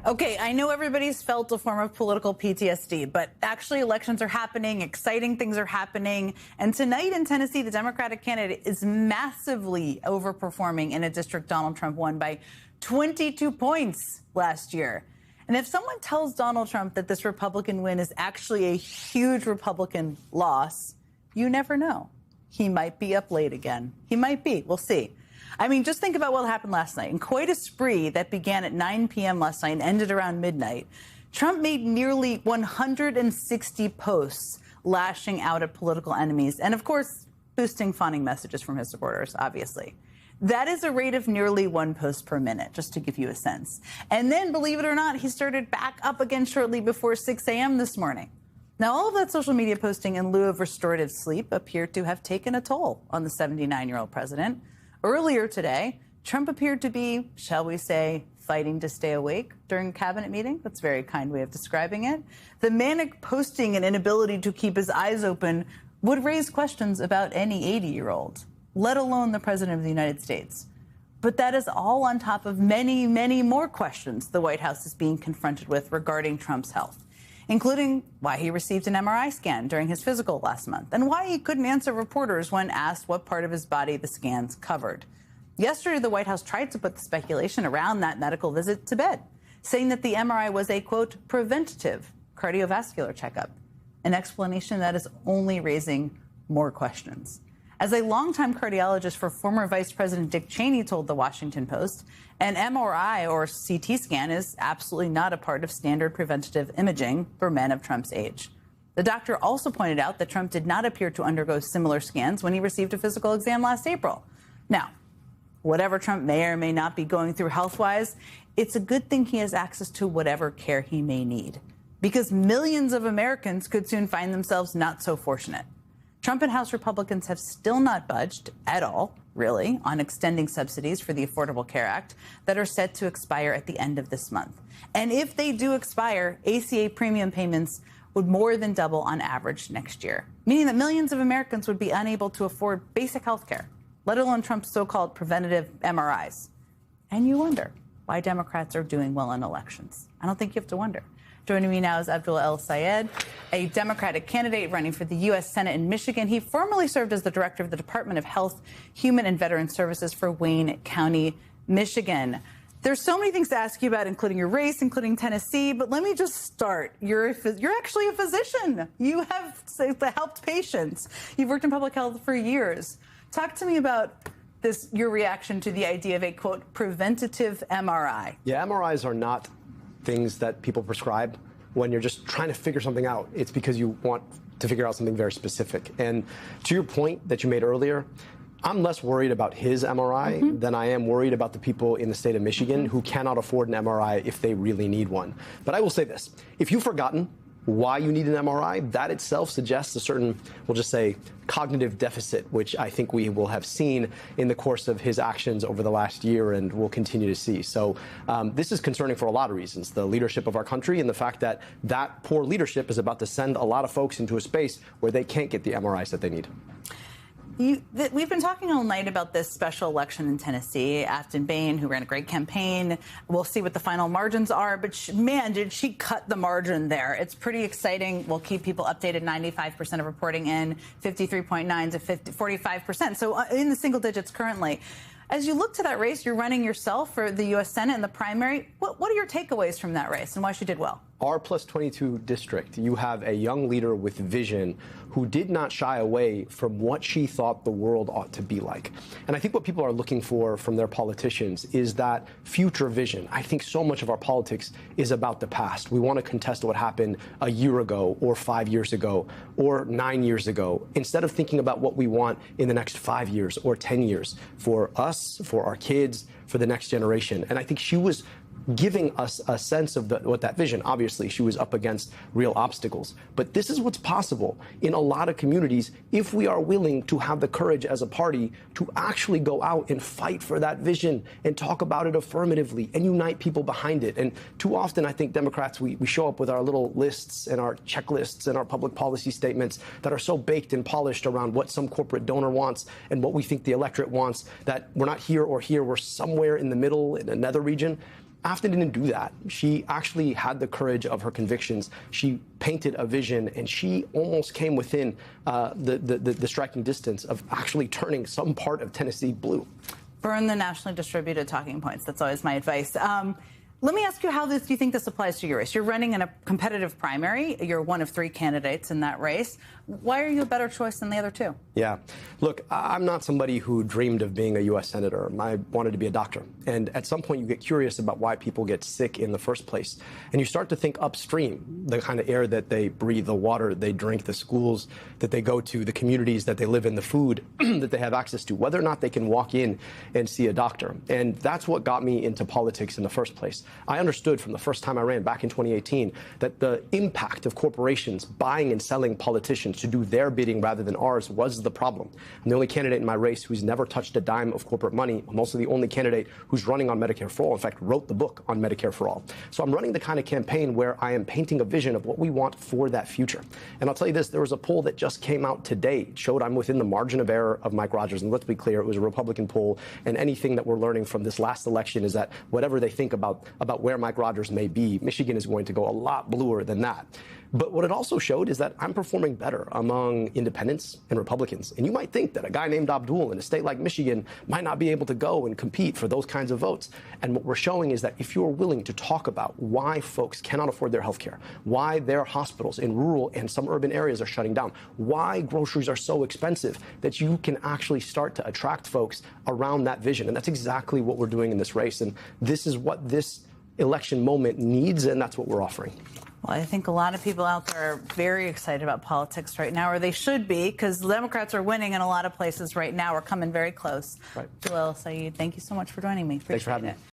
Okay, I know everybody's felt a form of political PTSD, but actually elections are happening, exciting things are happening. And tonight in Tennessee, the Democratic candidate is massively overperforming in a district Donald Trump won by 22 points last year. And if someone tells Donald Trump that this Republican win is actually a huge Republican loss, you never know. He might be up late again. He might be. We'll see. I mean, just think about what happened last night. In quite a spree that began at 9 p.m. last night and ended around midnight, Trump made nearly 160 posts lashing out at political enemies and, of course, boosting fawning messages from his supporters, obviously. That is a rate of nearly one post per minute, just to give you a sense. And then, believe it or not, he started back up again shortly before 6 a.m. this morning. Now, all of that social media posting in lieu of restorative sleep appeared to have taken a toll on the 79-year-old president. Earlier today, Trump appeared to be, shall we say, fighting to stay awake during a cabinet meeting. That's a very kind way of describing it. The manic posting and inability to keep his eyes open would raise questions about any 80-year-old, let alone the president of the United States. But that is all on top of many, many more questions the White House is being confronted with regarding Trump's health, including why he received an MRI scan during his physical last month and why he couldn't answer reporters when asked what part of his body the scans covered. Yesterday, the White House tried to put the speculation around that medical visit to bed, saying that the MRI was a, quote, preventative cardiovascular checkup, an explanation that is only raising more questions. As a longtime cardiologist for former Vice President Dick Cheney told The Washington Post, an MRI or CT scan is absolutely not a part of standard preventative imaging for men of Trump's age. The doctor also pointed out that Trump did not appear to undergo similar scans when he received a physical exam last April. Now, whatever Trump may or may not be going through health-wise, it's a good thing he has access to whatever care he may need, because millions of Americans could soon find themselves not so fortunate. Trump and House Republicans have still not budged at all, really, on extending subsidies for the Affordable Care Act that are set to expire at the end of this month. And if they do expire, ACA premium payments would more than double on average next year, meaning that millions of Americans would be unable to afford basic health care, let alone Trump's so-called preventative MRIs. And you wonder why Democrats are doing well in elections. I don't think you have to wonder. Joining me now is Abdul El-Sayed, a Democratic candidate running for the U.S. Senate in Michigan. He formerly served as the director of the Department of Health, Human and Veteran Services for Wayne County, Michigan. There's so many things to ask you about, including your race, including Tennessee. But let me just start. You're actually a physician. You have helped patients. You've worked in public health for years. Talk to me about this, your reaction to the idea of a, quote, preventative MRI. Yeah, MRIs are not things that people prescribe when you're just trying to figure something out. It's because you want to figure out something very specific. And to your point that you made earlier, I'm less worried about his MRI than I am worried about the people in the state of Michigan who cannot afford an MRI if they really need one. But I will say this, if you've forgotten why you need an MRI, that itself suggests a certain, we'll just say, cognitive deficit, which I think we will have seen in the course of his actions over the last year and will continue to see. So this is concerning for a lot of reasons. The leadership of our country and the fact that that poor leadership is about to send a lot of folks into a space where they can't get the MRIs that they need. We've been talking all night about this special election in Tennessee. Afton Bain, who ran a great campaign, we'll see what the final margins are. But man, did she cut the margin there. It's pretty exciting. We'll keep people updated. 95% of reporting in, 53.9 to 45%. So in the single digits currently. As you look to that race, you're running yourself for the U.S. Senate in the primary. What are your takeaways from that race and why she did well? R plus 22 district, you have a young leader with vision who did not shy away from what she thought the world ought to be like. And I think what people are looking for from their politicians is that future vision. I think so much of our politics is about the past. We want to contest what happened a year ago or 5 years ago or 9 years ago, instead of thinking about what we want in the next 5 years or 10 years for us, for our kids, for the next generation. And I think she was giving us a sense of what that vision. Obviously, she was up against real obstacles. But this is what's possible in a lot of communities if we are willing to have the courage as a party to actually go out and fight for that vision and talk about it affirmatively and unite people behind it. And too often, I think Democrats, we show up with our little lists and our checklists and our public policy statements that are so baked and polished around what some corporate donor wants and what we think the electorate wants that we're not here or here. We're somewhere in the middle in another region. Afton didn't do that. She actually had the courage of her convictions. She painted a vision, and she almost came within the striking distance of actually turning some part of Tennessee blue. Burn the nationally distributed talking points. That's always my advice. Let me ask you, how do you think this applies to your race? You're running in a competitive primary. You're one of 3 candidates in that race. Why are you a better choice than the other 2? Yeah. Look, I'm not somebody who dreamed of being a U.S. senator. I wanted to be a doctor. And at some point, you get curious about why people get sick in the first place. And you start to think upstream, the kind of air that they breathe, the water they drink, the schools that they go to, the communities that they live in, the food that they have access to, whether or not they can walk in and see a doctor. And that's what got me into politics in the first place. I understood from the first time I ran back in 2018 that the impact of corporations buying and selling politicians to do their bidding rather than ours was the problem. I'm the only candidate in my race who's never touched a dime of corporate money. I'm also the only candidate who's running on Medicare for All. In fact, wrote the book on Medicare for All. So I'm running the kind of campaign where I am painting a vision of what we want for that future. And I'll tell you this, there was a poll that just came out today. It showed I'm within the margin of error of Mike Rogers. And let's be clear, it was a Republican poll. And anything that we're learning from this last election is that whatever they think about where Mike Rogers may be, Michigan is going to go a lot bluer than that. But what it also showed is that I'm performing better among independents and Republicans. And you might think that a guy named Abdul in a state like Michigan might not be able to go and compete for those kinds of votes. And what we're showing is that if you're willing to talk about why folks cannot afford their health care, why their hospitals in rural and some urban areas are shutting down, why groceries are so expensive, that you can actually start to attract folks around that vision. And that's exactly what we're doing in this race. And this is what this election moment needs, and that's what we're offering. Well, I think a lot of people out there are very excited about politics right now, or they should be, because the Democrats are winning in a lot of places right now. We're coming very close. Right. Jalil Saeed, thank you so much for joining me. Appreciate Thanks for having me.